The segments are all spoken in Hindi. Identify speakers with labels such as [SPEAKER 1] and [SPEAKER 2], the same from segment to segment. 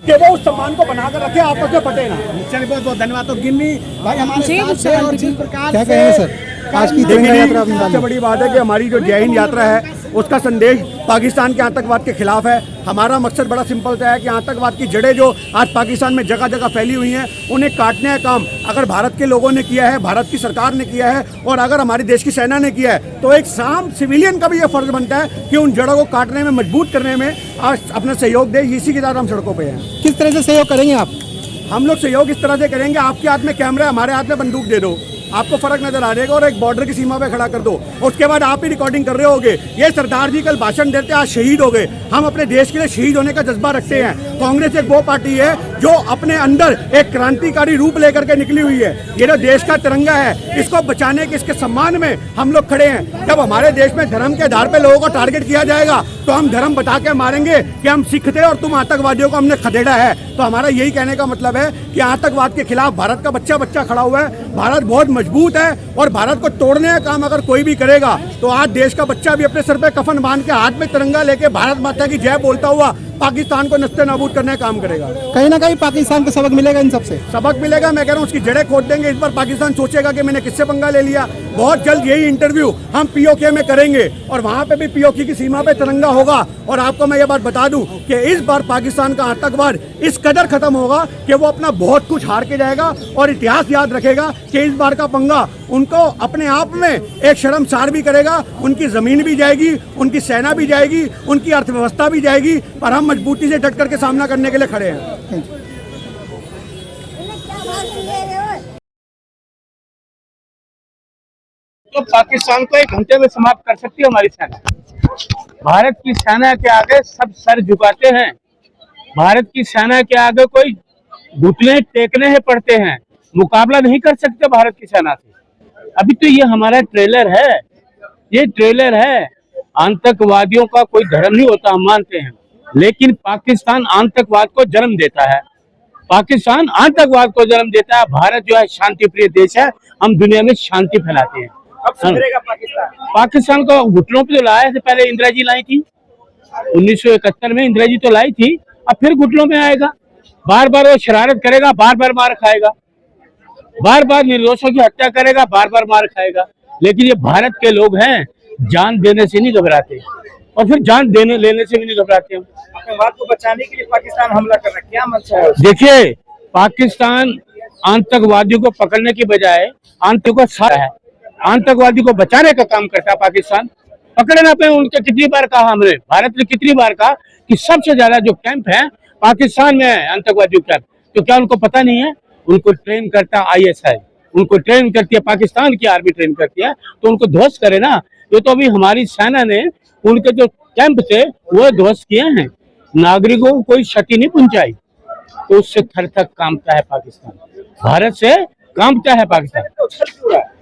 [SPEAKER 1] कि वो उस सम्मान को बनाकर रखे, आपस में पटे ना।
[SPEAKER 2] चलिए बहुत बहुत धन्यवाद। तो गिन्नी भाई हमारे साथ
[SPEAKER 3] जी,
[SPEAKER 2] हैं और जिस प्रकार
[SPEAKER 4] क्या
[SPEAKER 2] से
[SPEAKER 4] कहेंगे सर आज की तिरंगा यात्रा अभियान?
[SPEAKER 1] सबसे बड़ी बात है कि हमारी जो जय हिंद यात्रा है उसका संदेश पाकिस्तान के आतंकवाद के खिलाफ है। हमारा मकसद बड़ा सिंपल सा है कि आतंकवाद की जड़ें जो आज पाकिस्तान में जगह जगह फैली हुई हैं उन्हें काटने का काम अगर भारत के लोगों ने किया है, भारत की सरकार ने किया है और अगर हमारे देश की सेना ने किया है, तो एक आम सिविलियन का भी ये फर्ज बनता है कि उन जड़ों को काटने में, मजबूत करने में आज अपना सहयोग दे। इसी के साथ हम सड़कों पर हैं।
[SPEAKER 4] किस तरह से सहयोग करेंगे आप?
[SPEAKER 1] हम लोग सहयोग इस तरह से करेंगे, आपके हाथ में कैमरा, हमारे हाथ में बंदूक दे दो, आपको फर्क नजर आ जाएगा, और एक बॉर्डर की सीमा पे खड़ा कर दो। उसके बाद आप ही रिकॉर्डिंग कर रहे होगे, ये सरदार जी कल भाषण देते आज शहीद हो गए। हम अपने देश के लिए शहीद होने का जज्बा रखते हैं। कांग्रेस एक वो पार्टी है जो अपने अंदर एक क्रांतिकारी रूप लेकर के निकली हुई है। ये जो देश का तिरंगा है, इसको बचाने के, इसके सम्मान में हम लोग खड़े हैं। जब हमारे देश में धर्म के आधार पर लोगों को टारगेट किया जाएगा तो हम धर्म बता के मारेंगे कि हम सिख थे और तुम आतंकवादियों को हमने खदेड़ा है। तो हमारा यही कहने का मतलब है कि आतंकवाद के खिलाफ भारत का बच्चा बच्चा खड़ा हुआ है। भारत बहुत मजबूत है और भारत को तोड़ने का काम अगर कोई भी करेगा तो आज देश का बच्चा भी अपने सर पे कफन बांध के, हाथ में तिरंगा लेके, भारत माता की जय बोलता हुआ पाकिस्तान को नस्ते नाबूद करने का काम करेगा।
[SPEAKER 4] कहीं ना कहीं पाकिस्तान को सबक मिलेगा इन सबसे।
[SPEAKER 1] सबक मिलेगा, मैं कह रहा हूँ उसकी जड़ें खोद देंगे। इस बार पाकिस्तान सोचेगा कि मैंने किससे पंगा ले लिया। बहुत जल्द यही इंटरव्यू हम पीओके में करेंगे और वहां पे भी पीओके की सीमा पे तिरंगा होगा। और आपको मैं ये बात बता दूं कि इस बार पाकिस्तान का आतंकवाद इस कदर खत्म होगा कि वो अपना बहुत कुछ हार के जाएगा और इतिहास याद रखेगा कि इस बार का पंगा उनको अपने आप में एक शर्मसार भी करेगा। उनकी जमीन भी जाएगी, उनकी सेना भी जाएगी, उनकी अर्थव्यवस्था भी जाएगी, पर हम मजबूती से डट करके सामना करने के लिए खड़े हैं।
[SPEAKER 5] तो पाकिस्तान को एक घंटे में समाप्त कर सकती है हमारी सेना। भारत की सेना के आगे सब सर झुकाते हैं। भारत की सेना के आगे कोई घुटने टेकने ही पड़ते हैं। मुकाबला नहीं कर सकते भारत की सेना से। अभी तो ये हमारा ट्रेलर है, ये ट्रेलर है। आतंकवादियों का कोई धर्म नहीं होता, हम मानते हैं, लेकिन पाकिस्तान आतंकवाद को जन्म देता है। पाकिस्तान आतंकवाद को जन्म देता है। भारत जो है शांति प्रिय देश है, हम दुनिया में शांति फैलाते हैं।
[SPEAKER 2] अब सुधरेगा पाकिस्तान?
[SPEAKER 5] पाकिस्तान को घुटनों पे तो लाया था, पहले इंदिरा जी लाई थी 1971 में, इंदिरा जी तो लाई थी, अब फिर घुटनों में आएगा। बार बार वो शरारत करेगा, बार बार मार खाएगा, बार बार निर्दोषों की हत्या करेगा, बार बार मार खाएगा। लेकिन ये भारत के लोग हैं, जान देने से नहीं घबराते और फिर जान देने लेने से भी नहीं घबराते। हम
[SPEAKER 2] आतंकवाद को बचाने के लिए पाकिस्तान हमला कर रहा है, क्या मंशा है?
[SPEAKER 5] देखिए, पाकिस्तान आतंकवादियों को पकड़ने की बजाय आतंकवादियों को साथ है, आतंकवादी को बचाने का काम करता है पाकिस्तान। पकड़ना पे उनके कितनी बार कहा हमने, भारत ने कितनी बार कहा कि सबसे ज्यादा जो कैंप है पाकिस्तान में है आतंकवादियों कैंप। तो क्या उनको पता नहीं है? उनको ट्रेन करता ISI, उनको ट्रेन करती है पाकिस्तान की आर्मी, ट्रेन करती है, तो उनको ध्वस्त करे ना। ये तो अभी हमारी सेना ने उनके जो कैंप थे वो ध्वस्त किए हैं, नागरिकों को कोई क्षति नहीं पहुंचाई। तो उससे थर थर कांपता है पाकिस्तान, भारत से कांपता है पाकिस्तान।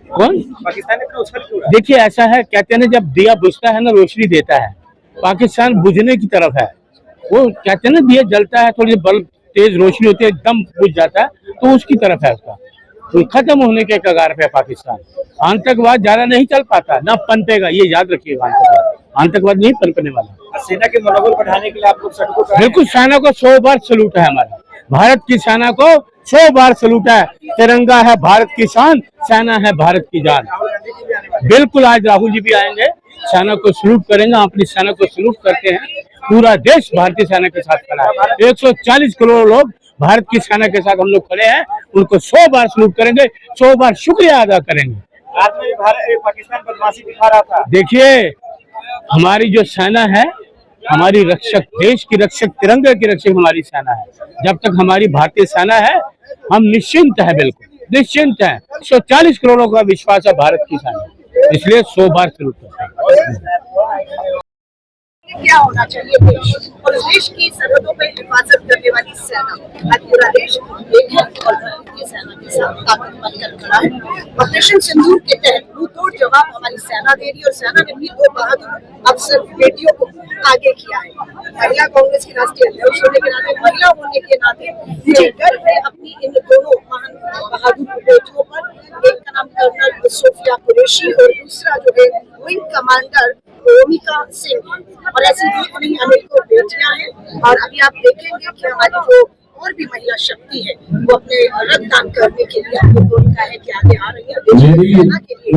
[SPEAKER 5] कौन?
[SPEAKER 2] पाकिस्तान ने उछल क्यों रहा है?
[SPEAKER 5] देखिए, ऐसा है, कहते हैं ना, जब दिया बुझता है ना, रोशनी देता है। पाकिस्तान बुझने की तरफ है। वो कहते हैं ना, दिया जलता है, थोड़ी बल्ब तेज रोशनी होती है, एकदम बुझ जाता है, तो उसकी तरफ है उसका। तो खत्म होने के कगार पे है पाकिस्तान। आतंकवाद ज्यादा नहीं चल पाता, ना पनपेगा, ये याद रखिएगा। आतंकवाद नहीं पनपने वाला।
[SPEAKER 2] सेना के मनोबल बढ़ाने के लिए आप लोग सड़कों पर
[SPEAKER 5] बिल्कुल, सेना को 100 बार सलूट है हमारा। भारत की सेना को 100 बार सलूट है। तिरंगा है भारत की शान, सेना है भारत की जान। बिल्कुल, आज राहुल जी भी आएंगे, सेना को सलूट करेंगे। अपनी सेना को सलूट करते हैं। पूरा देश भारतीय सेना के साथ खड़ा है। 140 करोड़ लोग भारत की सेना के साथ हम लोग खड़े हैं। उनको 100 बार सलूट करेंगे, 100 बार शुक्रिया अदा करेंगे।
[SPEAKER 2] रात में भी भारत पाकिस्तान बदमाशी दिखा रहा था।
[SPEAKER 5] देखिए, हमारी जो सेना है, हमारी रक्षक, देश की रक्षक, तिरंगे की रक्षक हमारी सेना है। जब तक हमारी भारतीय सेना है, हम निश्चिंत है, बिल्कुल निश्चिंत है। 140 करोड़ों का विश्वास है भारत की सेना, इसलिए 100 बार सलूट करते हैं।
[SPEAKER 3] क्या होना चाहिए देश और देश की सरहदों पर हिफाजत करने वाली सेना। आज पूरा देश एक है और भारतीय सेना के साथ ताकत बनकर खड़ा है। ऑपरेशन सिंदूर के तहत मुंहतोड़ जवाब हमारी सेना दे रही है और सेना ने भी 2 बहादुर अफसर बेटियों को आगे किया है। महिला कांग्रेस की राष्ट्रीय अध्यक्ष होने के नाते, महिला होने के नाते मुझे गर्व है अपनी इन दोनों महान बहादुर बेटियों पर। एक का नाम कर्नल सोफिया कुरैशी और दूसरा जो है विंग कमांडर भूमिका सिंह। और ऐसी ही नहीं अनेकों बेटियां हैं और अभी आप देखेंगे कि हमारी जो और भी महिला शक्ति है वो अपने रक्तदान करने के लिए हमको बोलता है कि आगे आ रही है देश की सेना के लिए।